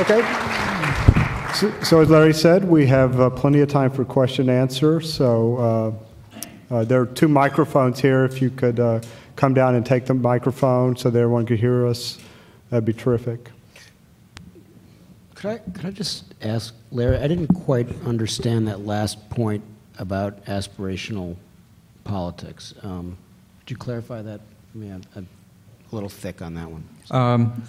Okay. So as Larry said, we have plenty of time for question and answer. So there are 2 microphones here. If you could come down and take the microphone so that everyone could hear us, that'd be terrific. Could I just ask, Larry, I didn't quite understand that last point about aspirational politics. Could you clarify that for me? I'm a little thick on that one.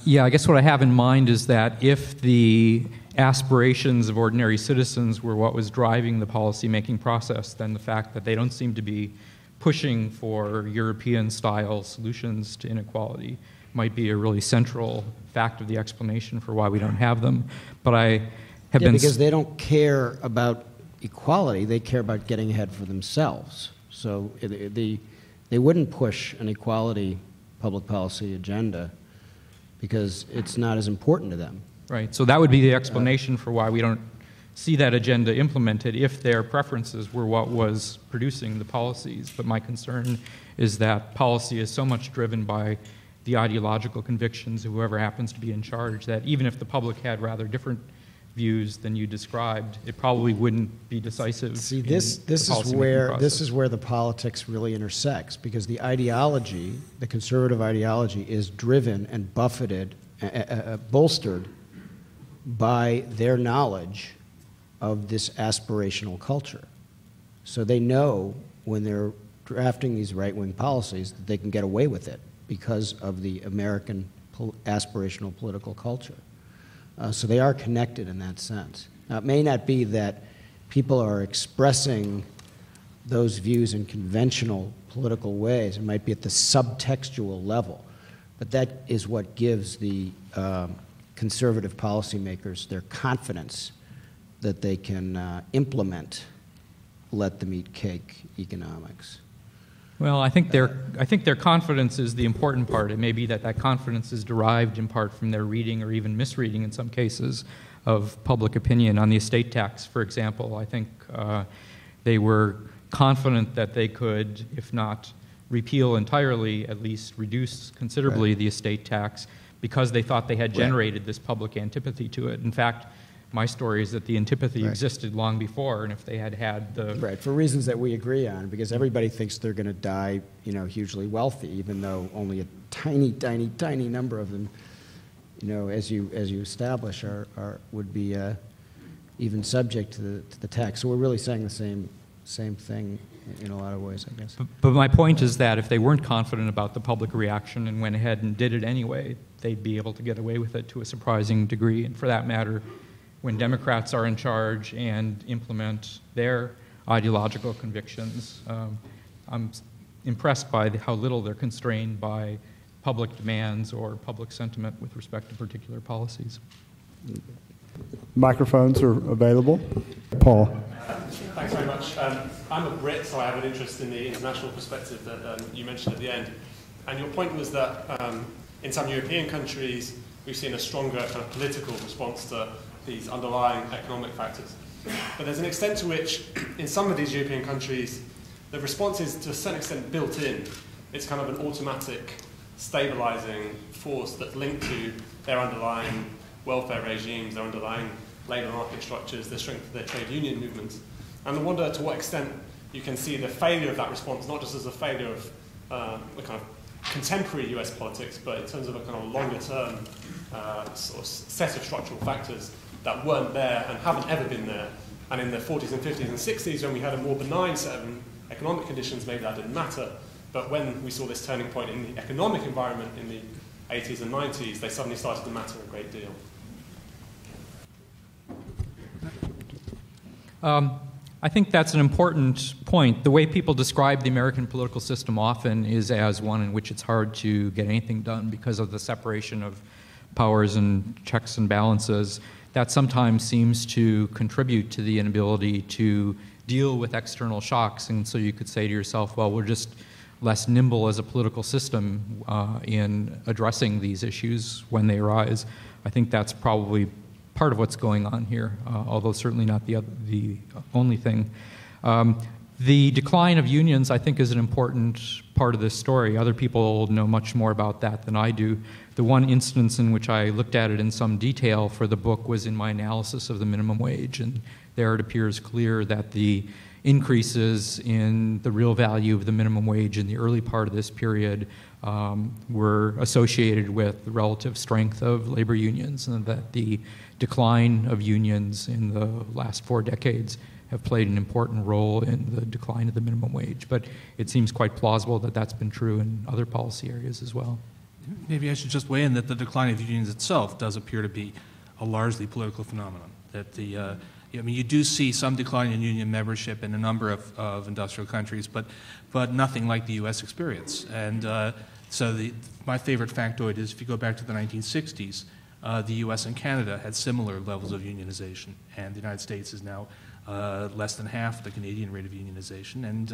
Yeah, I guess what I have in mind is that if the aspirations of ordinary citizens were what was driving the policy-making process, then the fact that they don't seem to be pushing for European-style solutions to inequality might be a really central fact of the explanation for why we don't have them. But I have been... because they don't care about equality, they care about getting ahead for themselves. So they wouldn't push an equality public policy agenda because it's not as important to them. Right, so that would be the explanation for why we don't see that agenda implemented if their preferences were what was producing the policies. But my concern is that policy is so much driven by the ideological convictions of whoever happens to be in charge that even if the public had rather different views than you described, it probably wouldn't be decisive. See, this is where the politics really intersects, because the ideology, the conservative ideology, is driven and buffeted, bolstered by their knowledge of this aspirational culture. So they know when they're drafting these right-wing policies that they can get away with it because of the American aspirational political culture. So they are connected in that sense. Now, it may not be that people are expressing those views in conventional political ways. It might be at the subtextual level. But that is what gives the conservative policymakers their confidence that they can implement let them eat cake economics. Well, I think their confidence is the important part. It may be that confidence is derived in part from their reading or even misreading in some cases of public opinion. On the estate tax, for example, I think they were confident that they could, if not repeal entirely, at least reduce considerably the estate tax because they thought they had generated this public antipathy to it. In fact, my story is that the antipathy existed long before, and if they had had the... Right, for reasons that we agree on, because everybody thinks they're going to die, hugely wealthy, even though only a tiny, tiny, tiny number of them, as you establish, would be even subject to the tax. So we're really saying the same thing in a lot of ways, I guess. But my point is that if they weren't confident about the public reaction and went ahead and did it anyway, they'd be able to get away with it to a surprising degree. And for that matter, when Democrats are in charge and implement their ideological convictions, I'm impressed by how little they're constrained by public demands or public sentiment with respect to particular policies. Microphones are available. Paul. Thanks very much. I'm a Brit, so I have an interest in the international perspective that you mentioned at the end. And your point was that in some European countries, we've seen a stronger kind of political response to these underlying economic factors. But there's an extent to which, in some of these European countries, the response is to a certain extent built in. It's kind of an automatic stabilizing force that's linked to their underlying welfare regimes, their underlying labour market structures, the strength of their trade union movements. And I wonder to what extent you can see the failure of that response, not just as a failure of the kind of contemporary US politics, but in terms of a kind of longer term sort of set of structural factors that weren't there and haven't ever been there. And in the 40s and 50s and 60s, when we had a more benign set of economic conditions, maybe that didn't matter. But when we saw this turning point in the economic environment in the 80s and 90s, they suddenly started to matter a great deal. I think that's an important point. The way people describe the American political system often is as one in which it's hard to get anything done because of the separation of powers and checks and balances. That sometimes seems to contribute to the inability to deal with external shocks. And so you could say to yourself, well, we're just less nimble as a political system in addressing these issues when they arise. I think that's probably part of what's going on here, although certainly not the only thing. The decline of unions, I think, is an important part of this story. Other people know much more about that than I do. The one instance in which I looked at it in some detail for the book was in my analysis of the minimum wage, and there it appears clear that the increases in the real value of the minimum wage in the early part of this period were associated with the relative strength of labor unions, and that the decline of unions in the last 4 decades have played an important role in the decline of the minimum wage. But it seems quite plausible that that's been true in other policy areas as well. Maybe I should just weigh in that the decline of unions itself does appear to be a largely political phenomenon. That you do see some decline in union membership in a number of industrial countries, but nothing like the U.S. experience. And so my favorite factoid is if you go back to the 1960s, the U.S. and Canada had similar levels of unionization, and the United States is now less than half the Canadian rate of unionization. And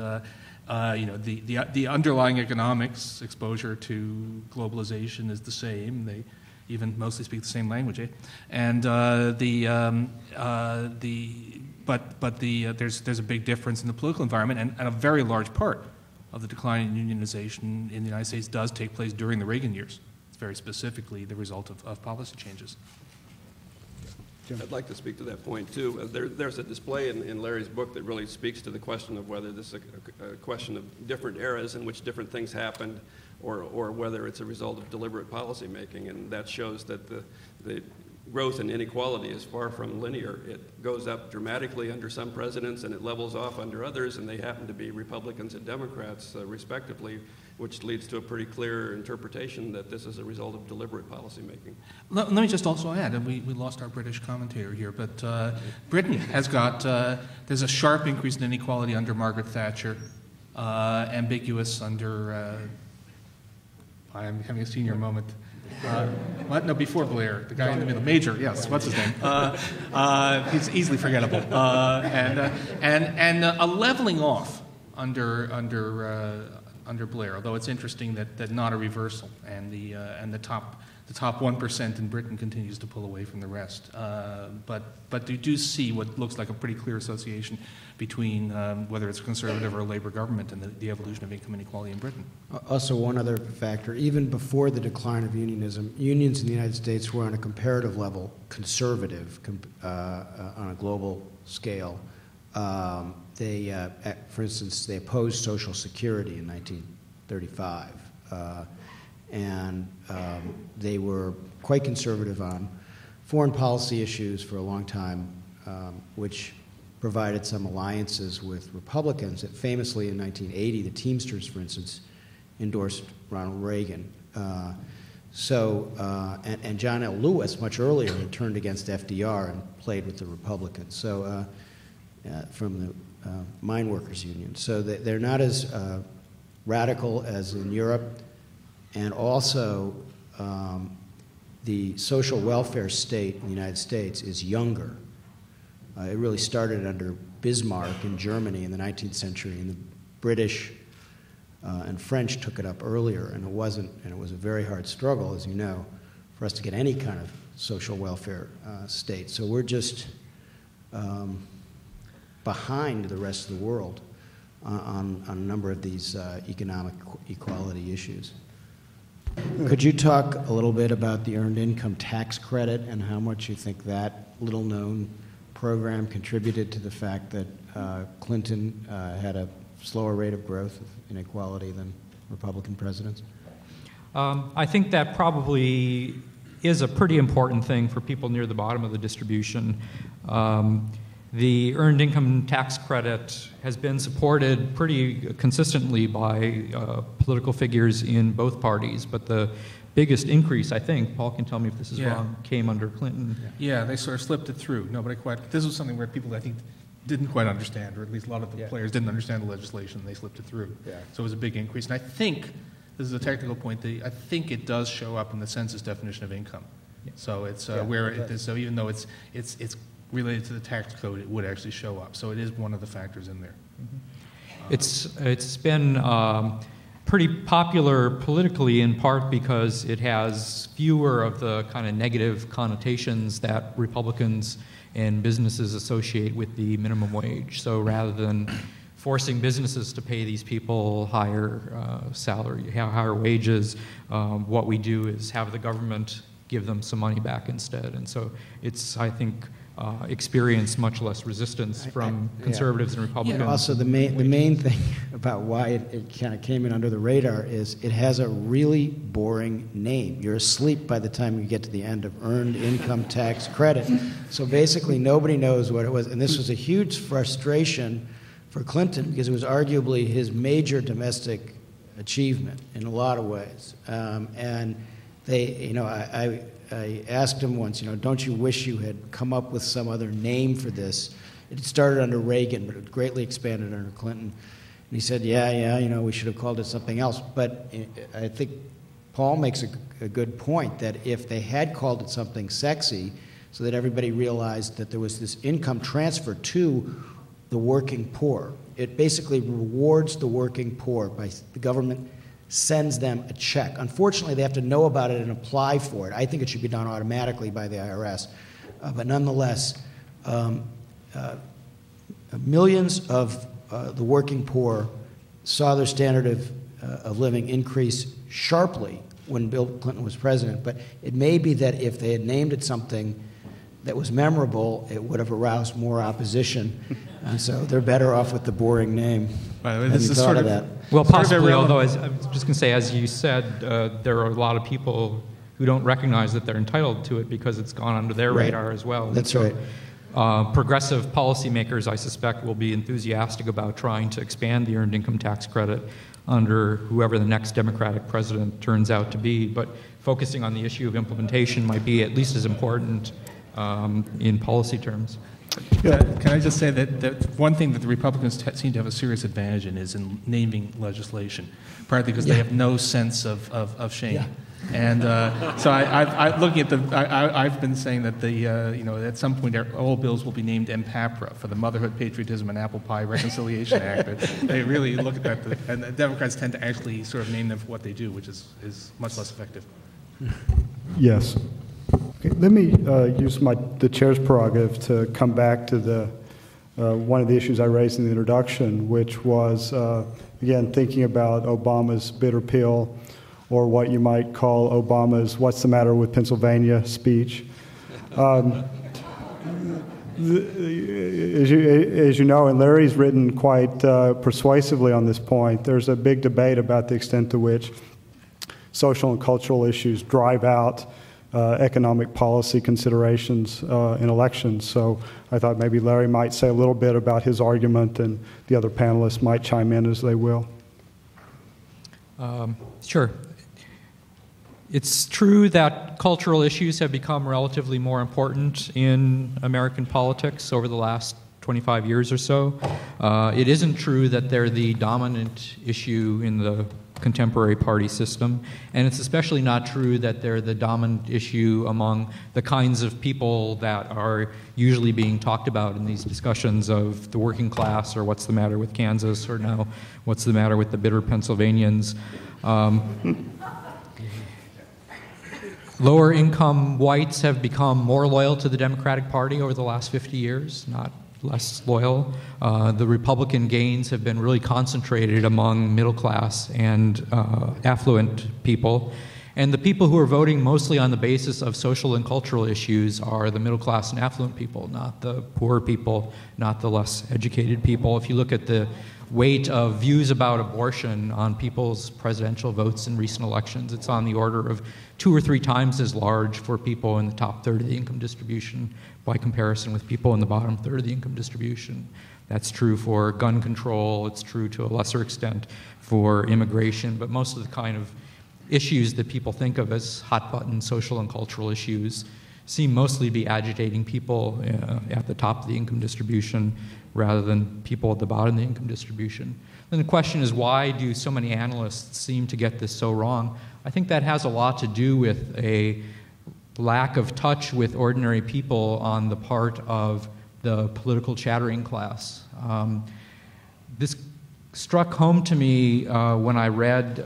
the underlying economics exposure to globalization is the same. They even mostly speak the same language, eh? And there's a big difference in the political environment, and a very large part of the decline in unionization in the United States does take place during the Reagan years. It's very specifically the result of policy changes. I'd like to speak to that point, too. There's a display in Larry's book that really speaks to the question of whether this is a question of different eras in which different things happened, or whether it's a result of deliberate policy making. And that shows that the growth in inequality is far from linear. It goes up dramatically under some presidents, and it levels off under others, and they happen to be Republicans and Democrats, respectively, which leads to a pretty clear interpretation that this is a result of deliberate policy making. Let me just also add, and we lost our British commentator here, but Britain has got, there's a sharp increase in inequality under Margaret Thatcher, ambiguous under, I'm having a senior moment. What? No, before Blair, the guy in the middle, Major. Yes, what's his name? He's easily forgettable. And a leveling off under Blair, although it's interesting that not a reversal, and the top 1% in Britain continues to pull away from the rest. But you do see what looks like a pretty clear association between whether it's a conservative or a Labour government and the evolution of income inequality in Britain. Also, one other factor, even before the decline of unionism, unions in the United States were on a comparative level conservative on a global scale. They, for instance, they opposed Social Security in 1935, and they were quite conservative on foreign policy issues for a long time, which provided some alliances with Republicans. That famously, in 1980, the Teamsters, for instance, endorsed Ronald Reagan. And John L. Lewis, much earlier, had turned against FDR and played with the Republicans. So, from the Mine Workers Union. So they're not as radical as in Europe, and also the social welfare state in the United States is younger. It really started under Bismarck in Germany in the 19th century, and the British and French took it up earlier, and it was a very hard struggle, as you know, for us to get any kind of social welfare state. So we're just behind the rest of the world on a number of these economic equality issues. Could you talk a little bit about the Earned Income Tax Credit and how much you think that little-known program contributed to the fact that Clinton had a slower rate of growth of inequality than Republican presidents? I think that probably is a pretty important thing for people near the bottom of the distribution. The Earned Income Tax Credit has been supported pretty consistently by political figures in both parties, but the biggest increase, I think, Paul can tell me if this is wrong, came under Clinton. Yeah, they sort of slipped it through. Nobody quite. This was something where people, I think, didn't quite understand, or at least a lot of the players didn't understand the legislation. They slipped it through. Yeah. So it was a big increase. And I think, this is a technical point, I think it does show up in the census definition of income. Yeah. So it's where it is. So even though it's related to the tax code, it would actually show up. So it is one of the factors in there. Mm-hmm. It's been pretty popular politically, in part because it has fewer of the kind of negative connotations that Republicans and businesses associate with the minimum wage. So rather than forcing businesses to pay these people higher salary, higher wages. What we do is have the government give them some money back instead. And so it's, I think, experienced much less resistance from conservatives and Republicans. Yeah, also, the main thing about why it kind of came in under the radar is it has a really boring name. You're asleep by the time you get to the end of Earned Income Tax Credit. So basically, nobody knows what it was. And this was a huge frustration for Clinton because it was arguably his major domestic achievement in a lot of ways. And they, I asked him once, don't you wish you had come up with some other name for this? It started under Reagan, but it greatly expanded under Clinton. And he said, yeah, we should have called it something else. But I think Paul makes a good point that if they had called it something sexy so that everybody realized that there was this income transfer to the working poor, it basically rewards the working poor by the government sends them a check. Unfortunately, they have to know about it and apply for it. I think it should be done automatically by the IRS. But nonetheless, millions of the working poor saw their standard of living increase sharply when Bill Clinton was president. But it may be that if they had named it something that was memorable, it would have aroused more opposition. And so they're better off with the boring name. By the way, Have this you is thought sort of of that? Well, sort of possibly, irrelevant. although I was just going to say, as you said, there are a lot of people who don't recognize that they're entitled to it because it's gone under their Right. radar as well. That's And right. Progressive policymakers, I suspect, will be enthusiastic about trying to expand the earned income tax credit under whoever the next Democratic president turns out to be. But focusing on the issue of implementation might be at least as important in policy terms. Can I just say that one thing that the Republicans seem to have a serious advantage in is in naming legislation, partly because they have no sense of shame. Yeah. And so I've been saying that at some point all bills will be named MPAPRA for the Motherhood, Patriotism, and Apple Pie Reconciliation Act. They really look at that, and the Democrats tend to actually sort of name them for what they do, which is much less effective. Yes. Okay, let me use the chair's prerogative to come back to the one of the issues I raised in the introduction, which was, again, thinking about Obama's bitter pill, or what you might call Obama's "What's the matter with Pennsylvania" speech. As you know, and Larry's written quite persuasively on this point, there's a big debate about the extent to which social and cultural issues drive out economic policy considerations in elections. So I thought maybe Larry might say a little bit about his argument, and the other panelists might chime in as they will. Sure. It's true that cultural issues have become relatively more important in American politics over the last 25 years or so. It isn't true that they're the dominant issue in the contemporary party system, and it's especially not true that they're the dominant issue among the kinds of people that are usually being talked about in these discussions of the working class, or what's the matter with Kansas, or now what's the matter with the bitter Pennsylvanians. Lower income whites have become more loyal to the Democratic Party over the last 50 years, not less loyal. The Republican gains have been really concentrated among middle class and affluent people. And the people who are voting mostly on the basis of social and cultural issues are the middle class and affluent people, not the poor people, not the less educated people. If you look at the weight of views about abortion on people's presidential votes in recent elections, it's on the order of 2 or 3 times as large for people in the top third of the income distribution by comparison with people in the bottom third of the income distribution. That's true for gun control. It's true to a lesser extent for immigration, but most of the kind of issues that people think of as hot-button social and cultural issues seem mostly to be agitating people at the top of the income distribution rather than people at the bottom of the income distribution. Then the question is, why do so many analysts seem to get this so wrong? I think that has a lot to do with a lack of touch with ordinary people on the part of the political chattering class. This struck home to me when I read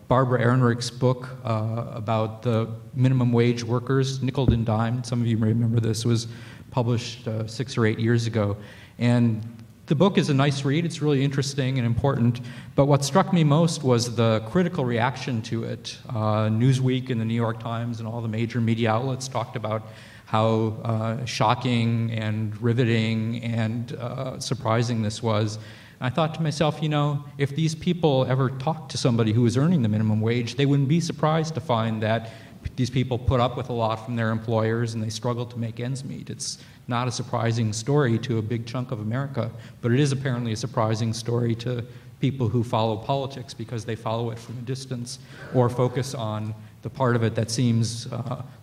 Barbara Ehrenreich's book about the minimum wage workers, nickel and dime. Some of you may remember this. It was published 6 or 8 years ago. And the book is a nice read. It's really interesting and important. But what struck me most was the critical reaction to it. Newsweek and the New York Times and all the major media outlets talked about how shocking and riveting and surprising this was. And I thought to myself, if these people ever talked to somebody who was earning the minimum wage, they wouldn't be surprised to find that these people put up with a lot from their employers and they struggle to make ends meet. It's not a surprising story to a big chunk of America, but it is apparently a surprising story to people who follow politics because they follow it from a distance or focus on the part of it that seems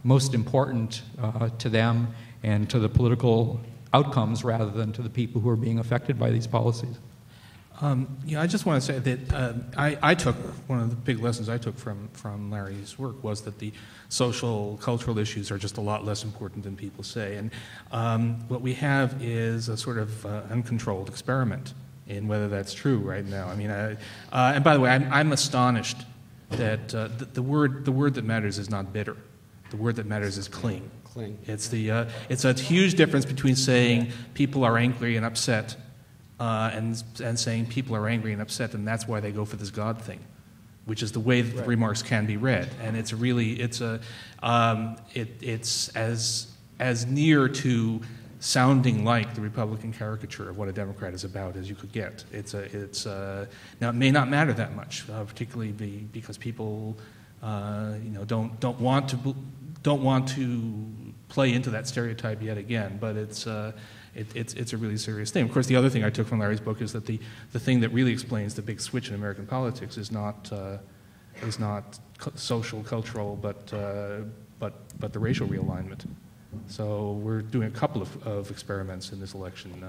most important to them and to the political outcomes rather than to the people who are being affected by these policies. I just want to say that I took, one of the big lessons I took from Larry's work was that the social, cultural issues are just a lot less important than people say. And what we have is a sort of uncontrolled experiment in whether that's true right now. I mean, and by the way, I'm astonished that the word that matters is not bitter. The word that matters is cling. It's a huge difference between saying people are angry and upset and saying people are angry and upset, and that's why they go for this God thing, which is the way that the remarks can be read. And it's as near to sounding like the Republican caricature of what a Democrat is about as you could get. Now it may not matter that much, particularly because people don't want to play into that stereotype yet again, but it's a really serious thing. Of course, the other thing I took from Larry's book is that the thing that really explains the big switch in American politics is not social, cultural, but the racial realignment. So we're doing a couple of experiments in this election,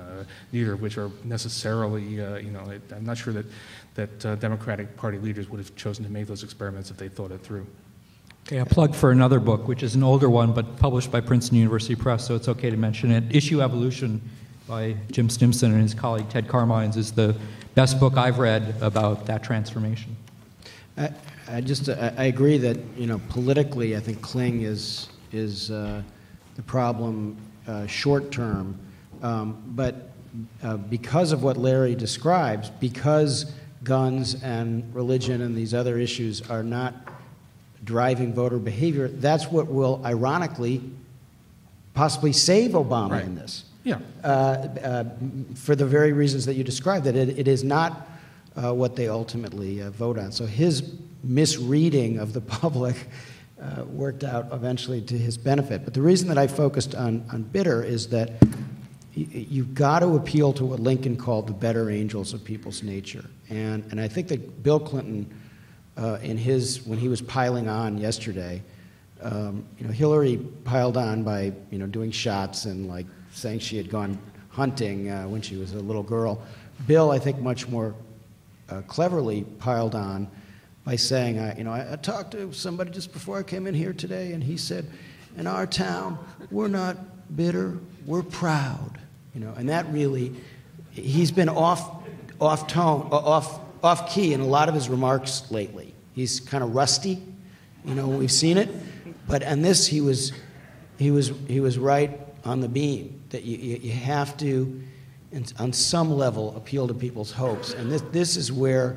neither of which are necessarily, I'm not sure that Democratic Party leaders would have chosen to make those experiments if they thought it through. Okay, a plug for another book, which is an older one, but published by Princeton University Press, so it's okay to mention it. Issue Evolution by Jim Stimson and his colleague Ted Carmines is the best book I've read about that transformation. I agree that, politically, I think cling is the problem short term, but because of what Larry describes, because guns and religion and these other issues are not driving voter behavior, that's what will ironically possibly save Obama in this. Yeah. For the very reasons that you described, that it is not what they ultimately vote on. So his misreading of the public worked out eventually to his benefit. But the reason that I focused on bitter is that you've got to appeal to what Lincoln called the better angels of people's nature. And I think that Bill Clinton, when he was piling on yesterday, Hillary piled on by doing shots and like saying she had gone hunting when she was a little girl. Bill, I think, much more cleverly piled on by saying, I talked to somebody just before I came in here today, and he said, in our town, we're not bitter, we're proud. And that really, he's been off key in a lot of his remarks lately. He's kind of rusty, we've seen it, but on this he was right on the beam that you have to, on some level, appeal to people's hopes, and this is where,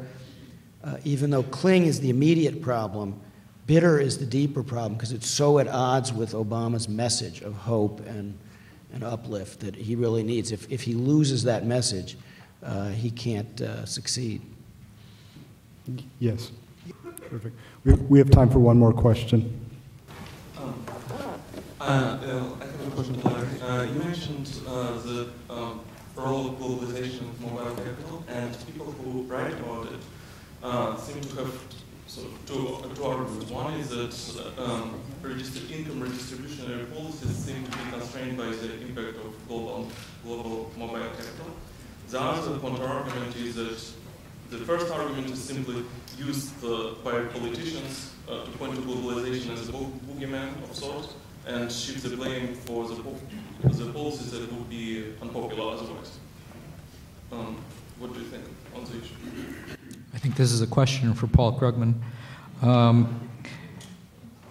even though cling is the immediate problem, bitter is the deeper problem because it's so at odds with Obama's message of hope and uplift that he really needs. If he loses that message, he can't succeed. Yes. Perfect. We have time for one more question. I have a question to Larry. You mentioned the role of globalization of mobile capital, and people who write about it seem to have sort of two arguments. One is that income redistributionary policies seem to be constrained by the impact of global mobile capital. The other counter-argument is that the first argument is simply used by politicians to point to globalization as a boogeyman of sorts and shift the blame for the policies that would be unpopular otherwise. What do you think on the issue? I think this is a question for Paul Krugman.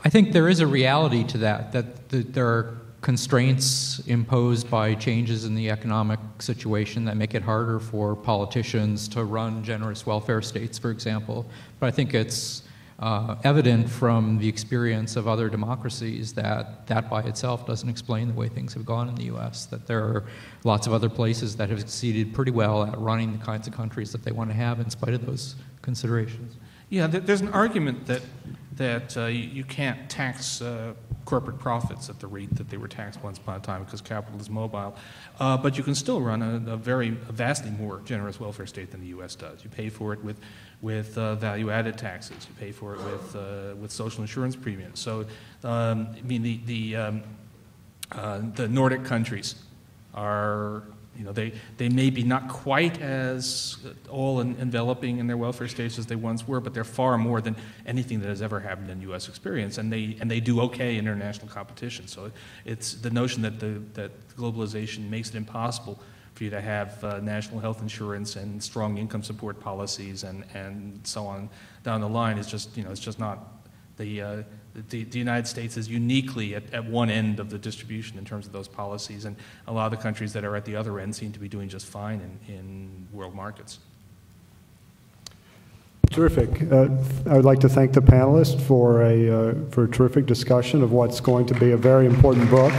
I think there is a reality to that there are constraints imposed by changes in the economic situation that make it harder for politicians to run generous welfare states, for example. But I think it's evident from the experience of other democracies that that by itself doesn't explain the way things have gone in the U.S., that there are lots of other places that have succeeded pretty well at running the kinds of countries that they want to have in spite of those considerations. Yeah, there's an argument that you can't tax corporate profits at the rate that they were taxed once upon a time because capital is mobile, but you can still run a vastly more generous welfare state than the U.S. does. You pay for it with value-added taxes. You pay for it with social insurance premiums. So, I mean, the Nordic countries are, you know, they may be not quite as all-enveloping in their welfare states as they once were, but they're far more than anything that has ever happened in U.S. experience, and they do okay in international competition. So it's the notion that that globalization makes it impossible for you to have national health insurance and strong income support policies and so on down the line is just, you know, it's just not the United States is uniquely at one end of the distribution in terms of those policies, and a lot of the countries that are at the other end seem to be doing just fine in world markets. Terrific. I would like to thank the panelists for a terrific discussion of what's going to be a very important book.